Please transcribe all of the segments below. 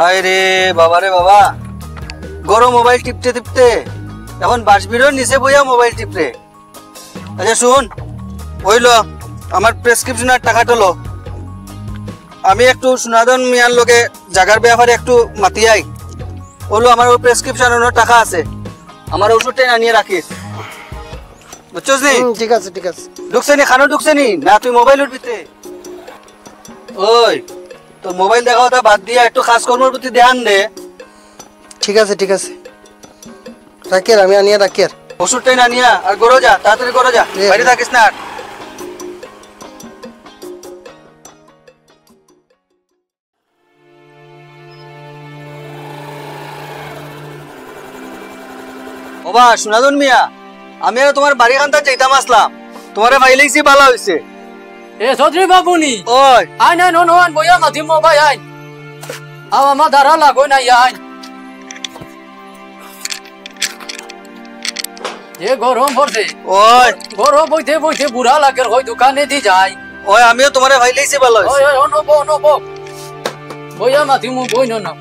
হায় রে বাবা রে বাবা, গরম মোবাইল টিপতে টিপতে এখন বাসবিরোর নিচে বইয়া মোবাইল টিপরে। আচ্ছা শুন, হইল আমার প্রেসক্রিপশনের টাকাটা লো, আমি একটু সুনাদন মিয়ার লোকে জাগার ব্যাপারে একটু মাতিয়াই হলো। আমার ওই প্রেসক্রিপশনের টাকা আছে, আমার ওষুধটাই আনিয়ে রাখিস, বুঝছস নি? ঠিক আছে ঠিক আছে। ঢুকছে নি খানো, ঢুকছে নি না তুই মোবাইল উঠবিতে? ওই তো মোবাইল দেখা ওটা বাদ দিয়া একটু কাজকর্মের প্রতি ধ্যান দে। ঠিক আছে ঠিক আছে, রাখিয়ার আমি আনিয়া রাখিয়ার। ওষুধটাই না নিয়া আর গরো যা, তাড়াতাড়ি গরো যা, বাইরে থাকিস না আর। ওবা সুনাদন মিয়া, আমি আর তোমার বাড়ি খান্তা চাইতাম আসলাম, তোমারে পাইলেইছি ভালো হইছে। এ চৌধুরী বাবুনি ওই আইন আইন অনুমান বইয়া মাতি মোবাইল আইন আও আমার ধারা লাগো না আইন। যে গরম পড়ছে, ওই গরম বইতে বইতে বুড়া লাগে, ওই দোকানে দি যায়। ওই আমিও তোমারে পাইলেইছি ভালো হইছে। ওই ওই অনব অনব বইয়া মাতি মু বই না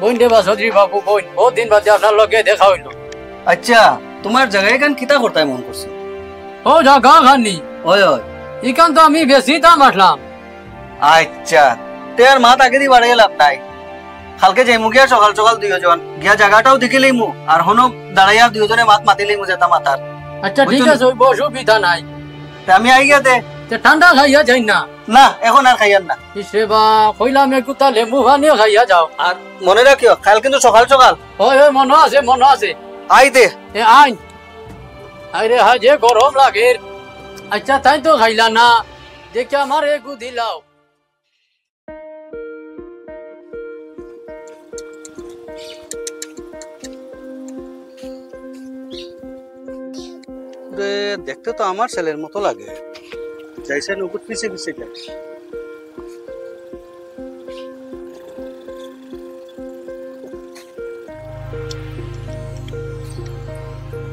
বইন দেবা চৌধুরী বাবু, বইন বহুত দিন বাদে আপনার লগে দেখা হইল। আচ্ছা তোমার জায়গায় এখান কিতা করতে মন করছে? ও জাগা খানি ওই ওই ইখান তো আমি বেশি দাম আসলাম। আচ্ছা তে আর মাত আগে দিয়ে বাড়াই লাভ নাই, কালকে যাইমু গিয়া সকাল সকাল দুইজন গিয়া জায়গাটাও দেখে লইমু আর হনো দাঁড়াইয়া দুইজনে মাত মাতি লইমু যেটা মাতার। আচ্ছা ঠিক আছে, ওই অসুবিধা নাই। তে আমি আই গিয়া দে ঠান্ডা খাইয়া যাই না? না এখন আর খাইয়ার না। ইসে বা কইলাম একটু তা লেবু পানিও খাইয়া যাও। আর মনে রাখিও কাল কিন্তু সকাল সকাল। ওই ওই মনে আছে মনে আছে। আই দে এ আইন আরে হা যে গরম লাগে। আচ্ছা তাই তো খাইলা না, দেখে আমার একটু দিলাও। দেখতে তো আমার ছেলের মতো লাগে, যাইছে নকুট পিছে পিছে যায়।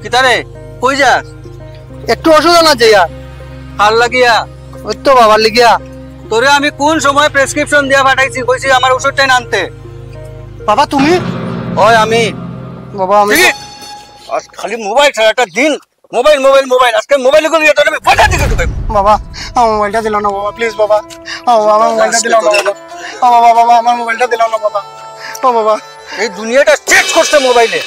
কিতারে কই যাস? একটু অসুবিধা না যাইয়া। হার লাগিয়া? ওই তো বাবার লিগিয়া। তোরে আমি কোন সময় প্রেসক্রিপশন দিয়া পাঠাইছি, কইছি আমার ওষুধটাই আনতে। বাবা তুমি? ওই আমি বাবা আমি আজ খালি মোবাইল ছাড়াটা দিন, মোবাইল মোবাইল মোবাইল, আজকে মোবাইল গুলো নিয়ে তোর আমি ফাটা দিকে ঢুকাই। বাবা আমার মোবাইলটা দিলাও না বাবা, প্লিজ বাবা। ও আমার মোবাইলটা দিলাও না বাবা। ও বাবা বাবা আমার মোবাইলটা দিলাও না বাবা। ও বাবা এই দুনিয়াটা চেক করছে মোবাইলে,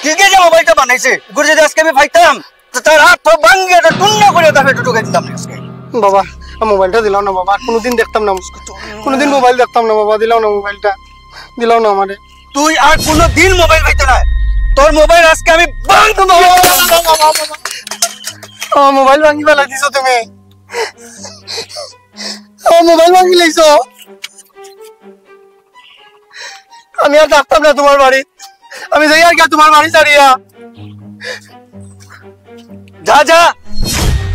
কি কে যে মোবাইলটা বানাইছে, গুরু যদি আজকে আমি পাইতাম তো তার হাত পা ভাঙিয়ে টুন্ন করে তার পেটে ঢুকাই দিতাম আজকে। বাবা মোবাইলটা দিলাও না বাবা, কোনোদিন দেখতাম না, কোনোদিন মোবাইল দেখতাম না বাবা, দিলাও না মোবাইলটা, দিলাও না আমারে। তুই আর কোনোদিন মোবাইল পাইতে না, তোর মোবাইল আজকে আমি ভাঙবো। আমার মোবাইল ভাঙি ফেলা দিছো তুমি, আমার মোবাইল ভাঙি লাইছো। আমি আর থাকতাম না তোমার বাড়ি, আমি যাই আর কি তোমার বাড়ি ছাড়িয়া। যা যা,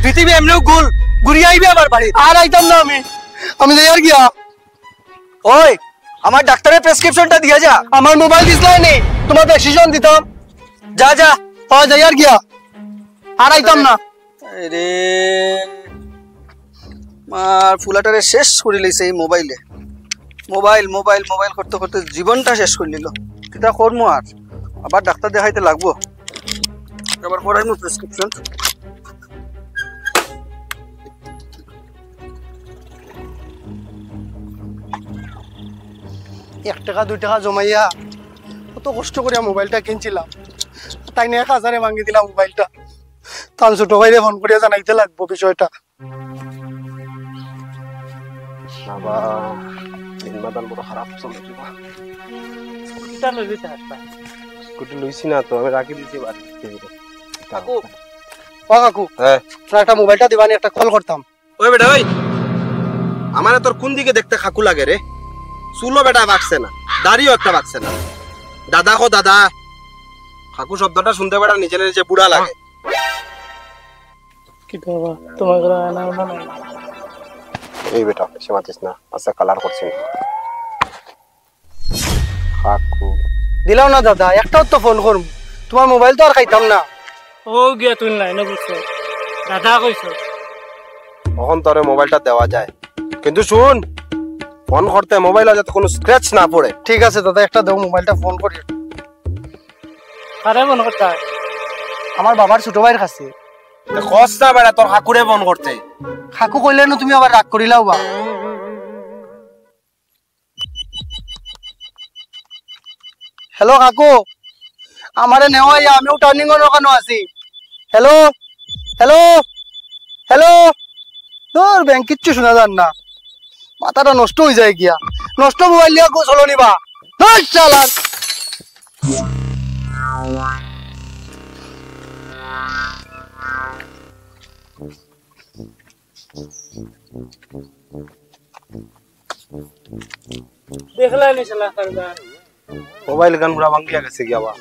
পৃথিবী এমনিও গোল, ঘুরিয়ে আইবি আবার বাড়ি। আর আইতাম না আমি যাই আর গিয়া। ওই আমার ডাক্তারের প্রেসক্রিপশনটা দিয়া যা। আমার মোবাইল দিসলাই নেই, তোমার প্রেসক্রিপশন দিতাম। যা যা, যাই আর গিয়া, আর আইতাম না। রে মার ফুলাটারে শেষ করে লইছে এই মোবাইলে, মোবাইল মোবাইল মোবাইল করতে করতে জীবনটা শেষ করে নিল। কিতা করবো আর, আবার ডাক্তার দেখাইতে লাগবো, আবার পড়াইমু প্রেসক্রিপশন। এক টাকা 2 টাকা জমাইয়া কত কষ্ট করে মোবাইলটা কিনছিলাম, তাই নিয়ে 1000-এ ভাঙি দিলাম মোবাইলটা। তার ছোট ভাইরে ফোন করিয়া জানাইতে লাগবো বিষয়টা। একটা মোবাইলটা দিবানি, একটা কল করতাম। ওই বেটা ওই, আমার তোর কোন দিকে দেখতে খাকু লাগে রে? চুলো বেটা বাকছে না, দাড়িও একটা বাকছে না। দাদা কো দাদা, খাকু শব্দটা শুনতে বেটা নিচে নিচে বুড়া লাগে। কি করবা তোমার না না না। এই বেটা সে মাতিস না, আচ্ছা কালার করছিস খাকু। দিলাও না দাদা, একটাও তো ফোন করব, তোমার মোবাইল তো আর খাইতাম না। ও গিয়া তুই নাই না বুঝছো, দাদা কইছো তখন তোরে মোবাইলটা দেওয়া যায়, কিন্তু শুন ফোন করতে মোবাইলে যাতে কোনো স্ক্র্যাচ না পড়ে। ঠিক আছে দাদা, একটা দাও মোবাইলটা, ফোন করি। আরে মনে করতে হয় আমার বাবার ছোট ভাইয়ের কাছে। কস না বেড়া তোর কাকুরে ফোন করতে। কাকু কইলে না তুমি আবার রাগ করিলাও বা। হ্যালো কাকু, আমারে নেওয়াই, আমিও টার্নিং এর ওখানে আছি। হ্যালো হ্যালো হ্যালো, তোর ব্যাংক কিচ্ছু শোনা যান না, মাথাটা নষ্ট হয়ে যায় গিয়া। নষ্ট মোবাইল নিয়ে চলো নিবা চালান। দেখলা নি শালা কারবার মোবাইল গান পুরা ভাঙ্গিয়া গেছে গিয়া বা।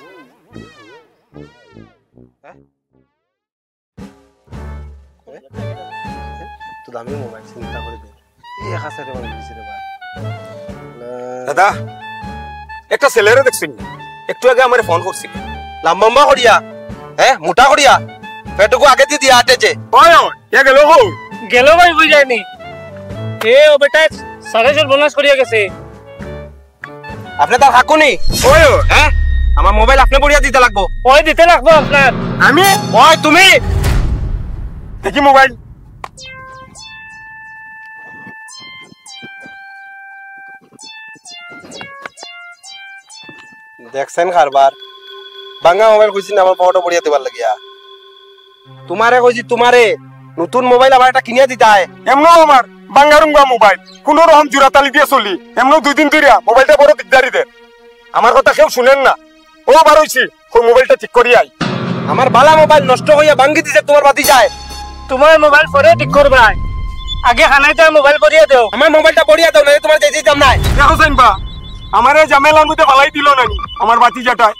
তো দামি মোবাইল চিন্তা করে দে। এই 1000 টাকা দিছে রে ভাই। দাদা একটা ছেলেরে দেখছেন একটু আগে আমারে ফোন করছি লম্বা করিয়া, হ্যাঁ মোটা করিয়া, পেটুকু আগে দিয়ে দিয়া আটেছে। ওই ওই এ গেল গো গেল ভাই বুঝ যায়নি এ ও বেটা সাড়ে চার বোনাস করিয়া গেছে আপনি তার হাকুনি? ওই ওই হ্যাঁ আমার মোবাইল আপনি বড়িয়া দিতে লাগবো। ওই দিতে লাগবো আপনার আমি ওই তুমি দেখি মোবাইল দেখছেন কারবার, ভাঙ্গা মোবাইল কইছি না আমার পাওয়াটা বড়িয়া দিবার লাগিয়া। তোমারে কইছি, তোমারে নতুন মোবাইল আমার একটা কিনিয়া দিতে হয়। এমনও আমার বাঙ্গারুঙ্গা মোবাইল কোন রকম জোড়াতালি দিয়ে চলি, এমন 2 দিন ধরে মোবাইলটা বড় দিকদারি দে। আমার কথা কেউ শুনেন না, ও বার হইছি ওই মোবাইলটা ঠিক করি আই। আমার বালা মোবাইল নষ্ট হইয়া ভাঙ্গি দিছে তোমার বাতি যায়। তোমার মোবাইল পরে ঠিক করবা, আগে খানাইতে মোবাইল করিয়া দেও। আমার মোবাইলটা বড়িয়া দাও না, তোমার যেতে দিতাম নাই। দেখো জানবা আমারে জামেলার মধ্যে ফালাই দিল নানি আমার বাতি জাটায়।